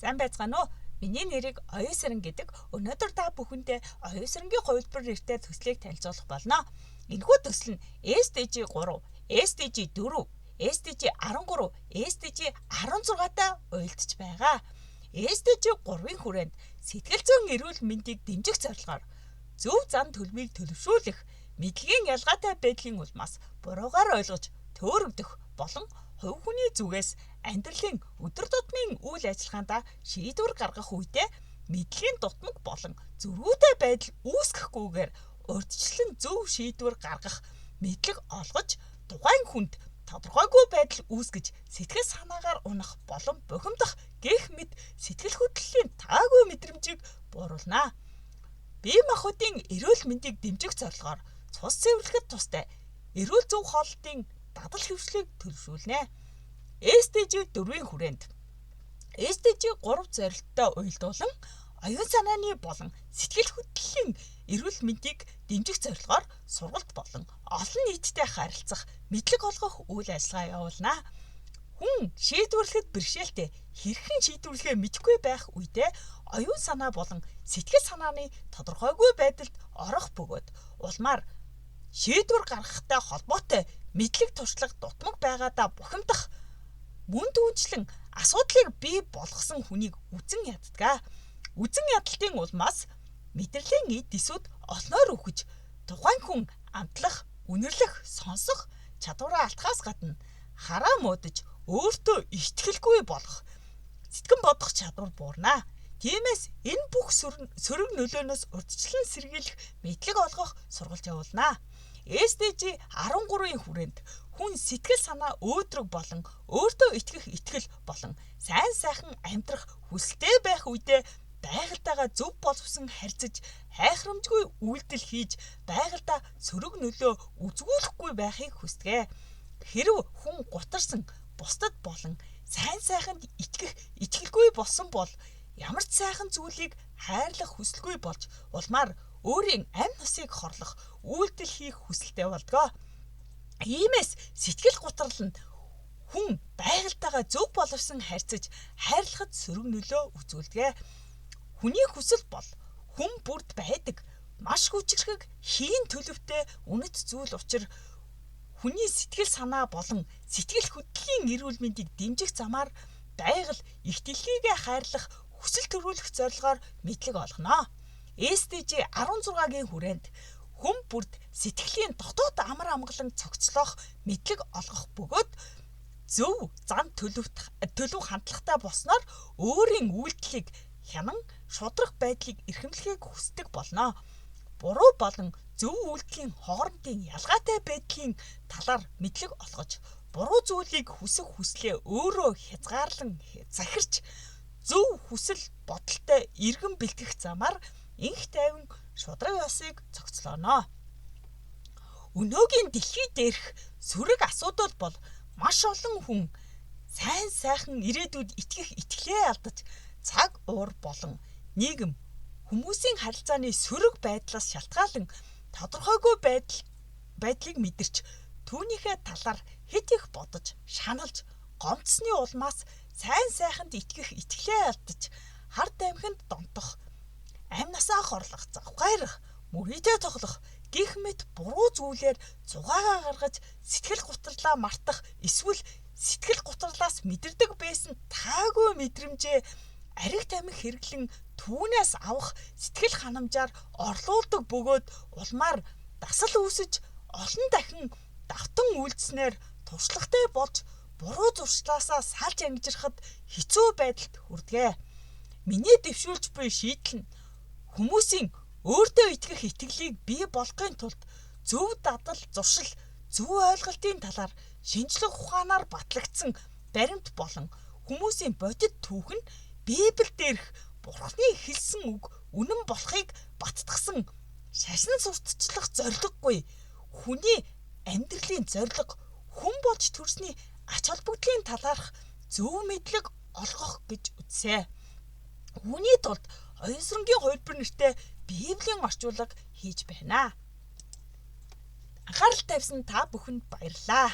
Сайн байцгаана уу? Миний нэрийг Оюусран гэдэг. Өнөөдөр та бүхэндээ Оюусрангийн хувилбар нэртэй төслийг танилцуулах болно. Энэхүү төсөл нь SDG 3, SDG 4, SDG 13, SDG 16-тай уялдаж байгаа. SDG 3-ын хүрээнд сэтгэл зүйн эрүүл мэндийг дэмжих зорилгоор зөв зан төлөвийг төлөвшүүлэх, мэдлэгийн ялгаатай байдлын улмаас буруугаар ойлгож төөрөгдөх болон хувь хүний зүгээс амьдралын өдөр тутмын үйл ажиллагаанд шийдвэр гаргах үедээ мэдлэгийн дутмаг болон зөрүүтэй байдал үүсгэхгүйгээр урьдчилан зөв шийдвэр гаргах мэдлэг олгож тухайн хүнд тодорхойгүй байдал үүсгэж сэтгэл санаагаар унах болон бухимдах гэх мэт сэтгэл хөдлөлийн таагүй мэдрэмжийг бууруулна. Бие махбодын эрүүл мэндийг дэмжих зорилгоор цус цэвэрлэхэд тустай эрүүл зөв хооллолтын дадал хөвшлийг төлөвшүүлнэ. SDG 4-ийн хүрээнд SDG 3 зорилттой уялдуулан оюун санааны болон сэтгэл хөдлөлийн эрүүл мэндийг дэмжих зорилгоор сургалт болон олон нийтэд харилцах, мэдлэг олгох үйл ажиллагаа явуулна. Хүн шийдвэрлэхэд бэрхшээлтэй хэрхэн шийдвэрлэхээ мэдэхгүй байх үедээ оюун санаа болон сэтгэл санааны тодорхойгүй байдалд орох бөгөөд улмаар шийдвэр гаргахтай холбоотой мэдлэг туршлага дутмаг байгаадаа бухимдах, мөн дүүнчлэн асуудлыг бий болгосон хүнийг үзэн яддаг. Үзэн ядалтын улмаас мэдрэлийн эд эсүүд олноор өгч тухайн хүн амтлах, үнэрлэх, сонсох чадвараа алдахаас гадна хараа муудаж өөртөө итгэлгүй болох, сэтгэн бодох чадвар буурна. Тиймээс энэ бүх сөрөг нөлөөнөөс урьдчилан сэргийлэх мэдлэг олгох сургалт явуулна. SDG 13-ийн хүрээнд хүн сэтгэл санаа өөдрөг болон өөртөө итгэх итгэл болон сайн сайхан амьдрах хүсэлтэй байх үедээ байгальтайгаа зөв боловсон харьцаж хайхрамжгүй үйлдэл хийж байгальтаа сөрөг нөлөө үзүүлэхгүй байхыг хүсдэг. Хэрв хүн гутарсан, бусдад болон сайн сайханд итгэх итгэлгүй болсон бол ямар ч сайхан зүйлийг хайрлах хүсэлгүй болж улмаар өөрийн амь насыг хорлох үйлдэл хийх хүсэлтэй болдгоо. Иймээс сэтгэл гутрал нь хүн байгальтайгаа зөв боловсон харьцаж хайрлахад сөрөг нөлөө үзүүлдэг. Хүний хүсэл бол хүн бүрд байдаг маш хүчрхэг хийн төлөвтэй үнэт зүйл учир хүний сэтгэл санаа болон сэтгэл хөдлөлийн эрүүл мэндийг дэмжих замаар байгаль их дэлхийгээ хайрлах хүсэл төрүүлэх зорилгоор мэдлэг олгоно. SDG 16-гийн хүрээнд хүн бүрд сэтгэлийн дотоод амар амгалан цогцлох мэдлэг олгох бөгөөд зөв зан төлөв хандлагатай болсноор өөрийн үйлдэлийг хянан шудрах байдлыг эрхэмлэхийг хүсдэг болно. Буруу болон зөв үйлдэлийн хоорондын ялгаатай байдлын талаар мэдлэг олгож, буруу зүйлийг хүсэх хүслээ өөрөө хязгаарлан захирч, зөв хүсэл бодолтой эргэн бэлтгэх замаар инх тайван шудраг ёсыг цогцлооно. Өнөөгийн дэлхий дээрх сөрөг асуудал бол маш олон хүн сайн сайхан ирээдүйд итгэх итгэлээ алдаж цаг уур болон нийгэм хүмүүсийн харилцааны сөрөг байдлаас шалтгаалan тодорхойгүй байдлыг мэдэрч түүнийхээ талаар хэд их бодож, шаналж, гомдсны улмаас сайн сайханд итгэх итгэлээ алдаж, хард амхинд донтох, амь насаа хорлох, завхаарах, мөрийдээ тоглох гэх мэт буруу зүйлээр зугаагаа гаргаж сэтгэл гутралаа мартах эсвэл сэтгэл гутралаас мэдэрдэг байсан таагүй мэдрэмжээ ариг тамхи хэрэглэн түүнээс авах сэтгэл ханамжаар орлуулдаг бөгөөд улмаар дасал үүсэж олон дахин давтан үйлдэснээр туршлагатай болж буруу зуршлаасаа салж ангижрахад хэцүү байдалд хүрдэг. Миний дэвшүүлж буй шийдэл нь хүмүүсийн өөртөө итгэх итгэлийг бий болгохын тулд зөв дадал зуршил, зөв ойлголтын талаар шинжлэх ухаанаар батлагдсан баримт болон хүмүүсийн бодит түүх нь Библиэд дээрх Бурхны хэлсэн үг үнэн болохыг баттгсан шашин сурталчлах зорилгогүй хүний амьдралын зорилго хүн болж төрсний ач холбогдлын талаарх зөв мэдлэг олгох гэж үзсэн. Үүний тулд Оюусрангийн хувилбар нэртэй Библийн орчуулга хийж байна. Анхаарал тавьсан та бүхэнд баярлалаа.